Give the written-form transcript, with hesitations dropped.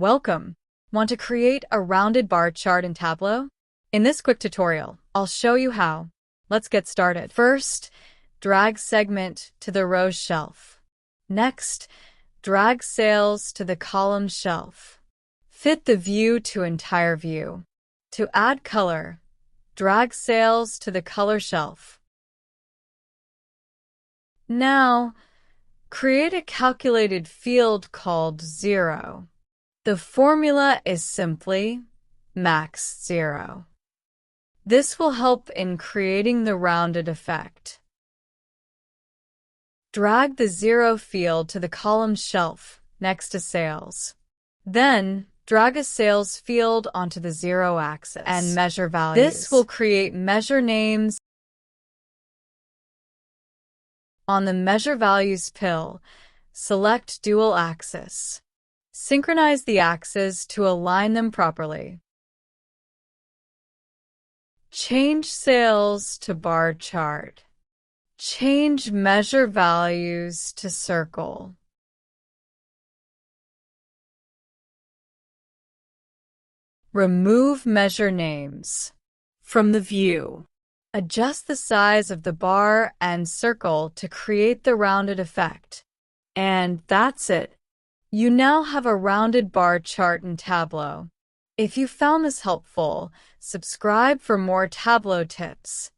Welcome! Want to create a rounded bar chart in Tableau? In this quick tutorial, I'll show you how. Let's get started. First, drag segment to the rows shelf. Next, drag sales to the column shelf. Fit the view to entire view. To add color, drag sales to the color shelf. Now, create a calculated field called 0. The formula is simply max 0. This will help in creating the rounded effect. Drag the 0 field to the column shelf next to sales. Then, drag a sales field onto the 0 axis and measure values. This will create measure names. On the Measure Values pill, select Dual Axis. Synchronize the axes to align them properly. Change Sales to Bar Chart. Change Measure Values to Circle. Remove measure names from the view. Adjust the size of the bar and circle to create the rounded effect. And that's it. You now have a rounded bar chart in Tableau. If you found this helpful, subscribe for more Tableau tips.